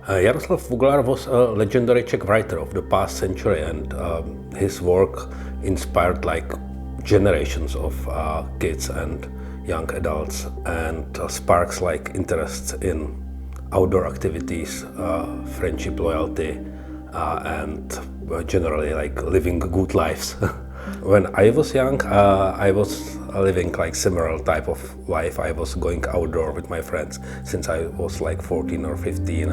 Jaroslav Yuglar was a legendary Czech writer of the past century, and his work inspired like generations of kids and young adults, and sparks like interests in outdoor activities, friendship, loyalty, and generally like living good lives. When I was young, I was living like similar type of life. I was going outdoor with my friends since I was like 14 or 15,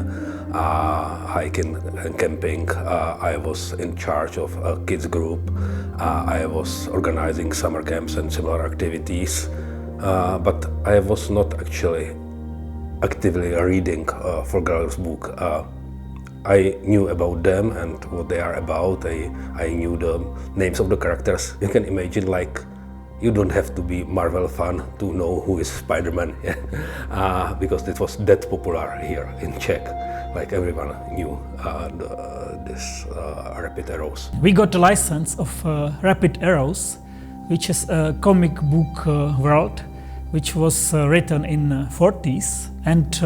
hiking and camping. I was in charge of a kids group. I was organizing summer camps and similar activities, but I was not actually actively reading Yuglar's book. I knew about them and what they are about. I knew the names of the characters. You can imagine, like, you don't have to be Marvel fan to know who is Spider-Man, because it was that popular here in Czech. Like, everyone knew this Rapid Arrows. We got a license of Rapid Arrows, which is a comic book world, which was written in 40s, and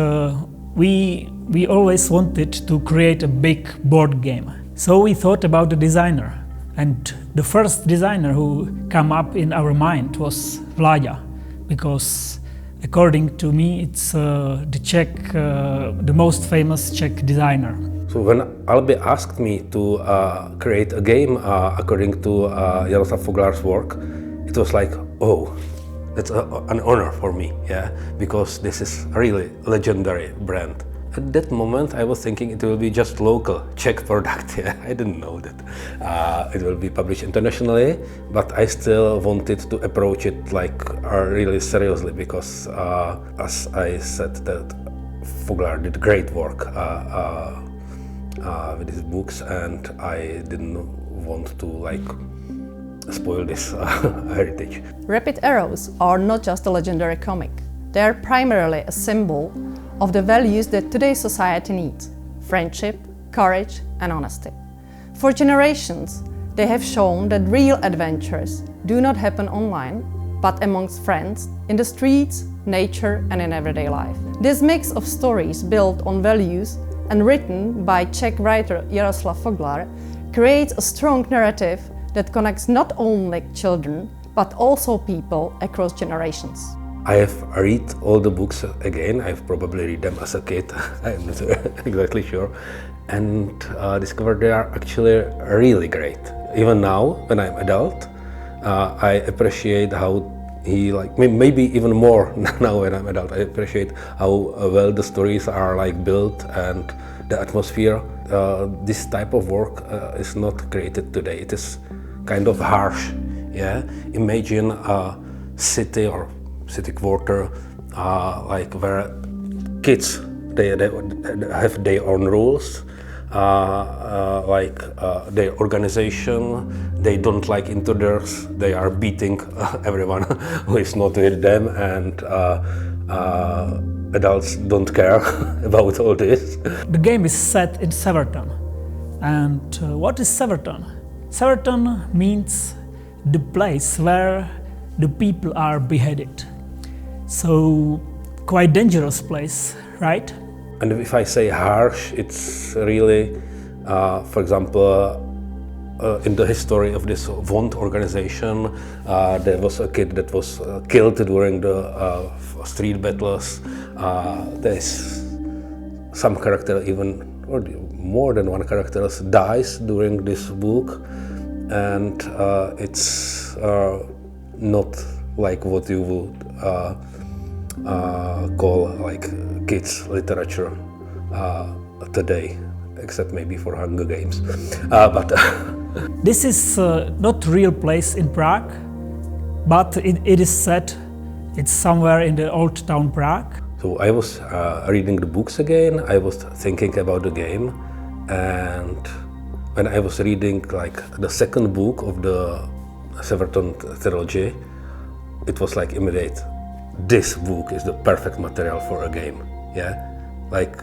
we always wanted to create a big board game. So we thought about the designer, and the first designer who came up in our mind was Vlaada, because according to me it's the most famous Czech designer. So when Albi asked me to create a game according to Jaroslav Yuglar's work, it was like, oh, that's an honor for me, yeah, because this is a really legendary brand. At that moment, I was thinking it will be just local Czech product. Yeah, I didn't know that it will be published internationally, but I still wanted to approach it like really seriously, because, as I said, that Yuglar did great work with his books, and I didn't want to like spoil this heritage. Rapid Arrows are not just a legendary comic. They are primarily a symbol of the values that today's society needs: friendship, courage, and honesty. For generations, they have shown that real adventures do not happen online, but amongst friends, in the streets, nature, and in everyday life. This mix of stories built on values and written by Czech writer Jaroslav Yuglar creates a strong narrative that connects not only children, but also people across generations. I have read all the books again. I've probably read them as a kid, I'm not exactly sure, and discovered they are actually really great. Even now, when I'm adult, I appreciate how he, like, maybe even more now when I'm adult, I appreciate how well the stories are like built and the atmosphere. This type of work is not created today. It is kind of harsh, yeah? Imagine a city or city quarter, like where kids, they have their own rules, like their organization, they don't like intruders, they are beating everyone who is not with them, and adults don't care about all this. The game is set in Severton. And what is Severton? Severton means the place where the people are beheaded. So, quite dangerous place, right? And if I say harsh, it's really, for example, in the history of this Vont organization, there was a kid that was killed during the street battles. There's some character even, or more than one character dies during this book, and it's not like what you would call like kids literature today, except maybe for Hunger Games. But this is not real place in Prague, but it is set. It's somewhere in the old town Prague. So I was reading the books again. I was thinking about the game, and when I was reading like the second book of the Severton trilogy, it was like immediate. This book is the perfect material for a game. Yeah, like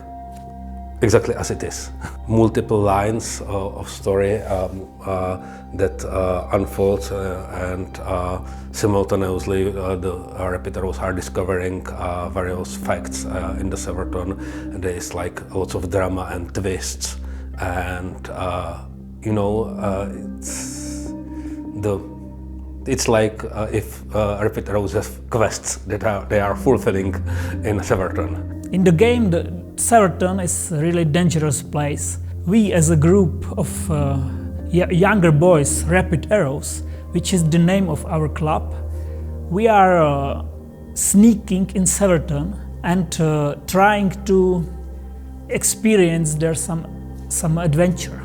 exactly as it is. Multiple lines of story that unfolds and simultaneously the rapid arrows are discovering various facts in the Severton. There is like lots of drama and twists, and it's like if rapid arrows have quests that they are fulfilling in Severton. In the game, the Severton is a really dangerous place. We, as a group of younger boys, Rapid Arrows, which is the name of our club, we are sneaking in Severton and trying to experience there some adventure.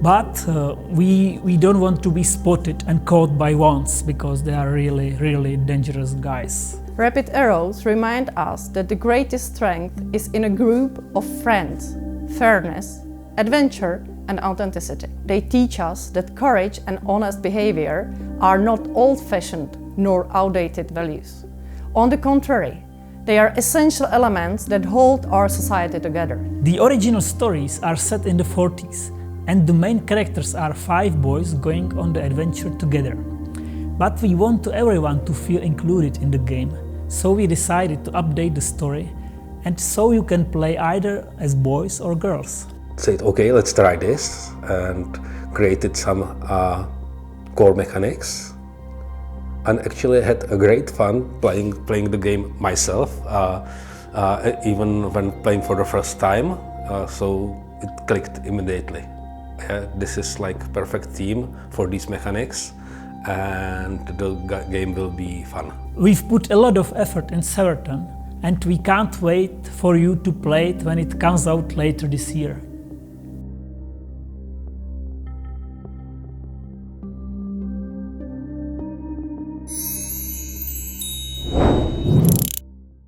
But we don't want to be spotted and caught by wands, because they are really dangerous guys. Rapid Arrows remind us that the greatest strength is in a group of friends, fairness, adventure and authenticity. They teach us that courage and honest behavior are not old-fashioned nor outdated values. On the contrary, they are essential elements that hold our society together. The original stories are set in the 40s, and the main characters are 5 boys going on the adventure together. But we want everyone to feel included in the game, so we decided to update the story, and so you can play either as boys or girls. Said, okay, let's try this, and created some core mechanics, and actually had a great fun playing the game myself, even when playing for the first time, so it clicked immediately. This is like perfect theme for these mechanics, and the game will be fun. We've put a lot of effort in Severton, and we can't wait for you to play it when it comes out later this year.